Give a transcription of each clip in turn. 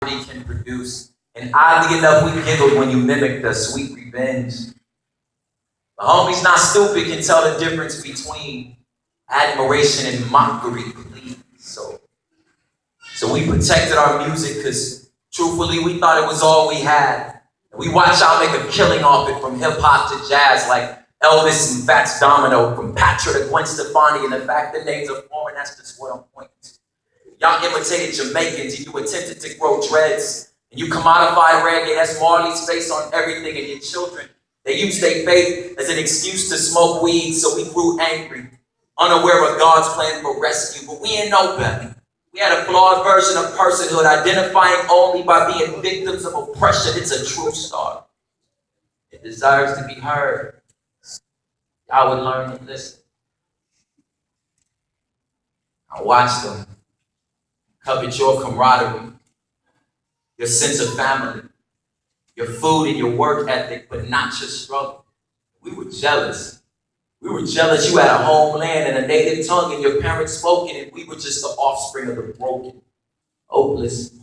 poverty can produce. And oddly enough, we giggled when you mimicked the sweet revenge. The homies not stupid can tell the difference between admiration and mockery, please. So we protected our music because truthfully, we thought it was all we had. And we watched y'all make a killing off it, from hip hop to jazz, like Elvis and Fats Domino, from Patra to Gwen Stefani, and the fact that names are foreign, that's just what I'm pointing to. Y'all imitated Jamaicans, and you attempted to grow dreads, and you commodified reggae. That's Marley's face on everything, and your children, they used their faith as an excuse to smoke weed, so we grew angry, unaware of God's plan for rescue, but we ain't know better. We had a flawed version of personhood, identifying only by being victims of oppression. It's a true story. It deserves to be heard. Y'all would learn and listen. I watched them. Covet your camaraderie, your sense of family, your food and your work ethic, but not your struggle. We were jealous. We were jealous you had a homeland and a native tongue and your parents spoke it, and we were just the offspring of the broken, hopeless.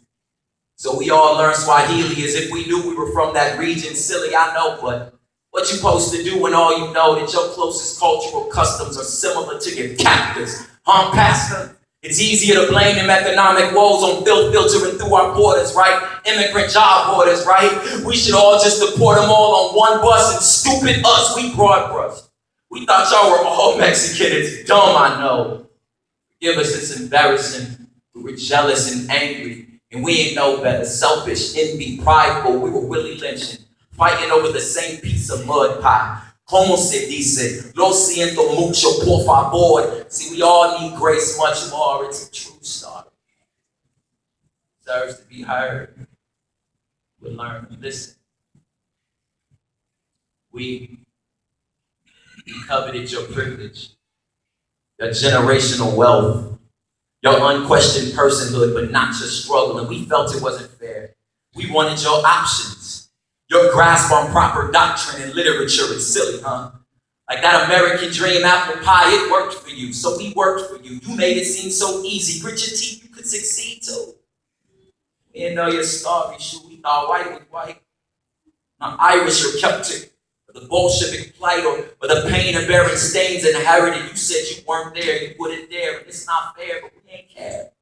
So we all learned Swahili as if we knew we were from that region. Silly, I know, but what you supposed to do when all you know that your closest cultural customs are similar to your captors? Pastor? It's easier to blame them economic woes on filth filtering through our borders, right? Immigrant job orders, right? We should all just deport them all on one bus, and stupid us, we broad brushed. We thought y'all were all Mexican. It's dumb, I know. Forgive us, it's embarrassing. We were jealous and angry, and we ain't know better. Selfish, envy, prideful, we were Willie lynching, fighting over the same piece of mud pie. Como se dice, lo siento mucho, por favor. See, we all need grace much more. It's a true story. It deserves to be heard. We'll learn to listen. We coveted your privilege, your generational wealth, your unquestioned personhood, but not your struggle. And we felt it wasn't fair. We wanted your options. Your grasp on proper doctrine and literature is silly, huh? Like that American dream apple pie, it worked for you, so we worked for you. You made it seem so easy. Grit your teeth, you could succeed too. We didn't know your story, shoot. We thought white was white. Not Irish or Celtic, or the Bolshevik plight, or the pain of bearing stains inherited. You said you weren't there, you wouldn't dare, and it's not fair, but we ain't care.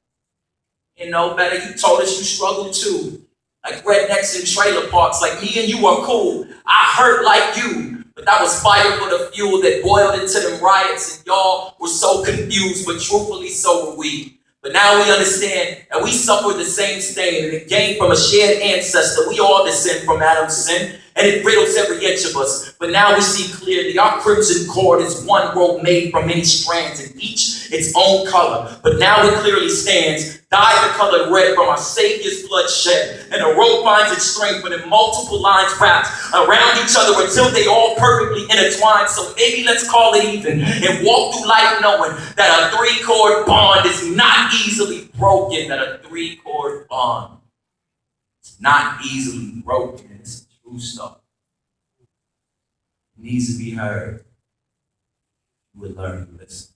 You know better, you told us you struggled too. Like rednecks in trailer parks, like me and you are cool. I hurt like you, but that was fire for the fuel that boiled into them riots, and y'all were so confused, but truthfully so were we. But now we understand that we suffered the same stain, and it came from a shared ancestor. We all descend from Adam's sin, and it riddles every inch of us. But now we see clearly our crimson cord is one rope made from many strands, and each its own color. But now it clearly stands, dyed the color red from our Savior's blood shed, and the rope finds its strength when in multiple lines wrapped around each other until they all perfectly intertwine. So maybe let's call it even and walk through life knowing that a three-chord bond is not easily broken. That a three-chord bond is not easily broken. It's a true story. It needs to be heard. We'll learn to listen.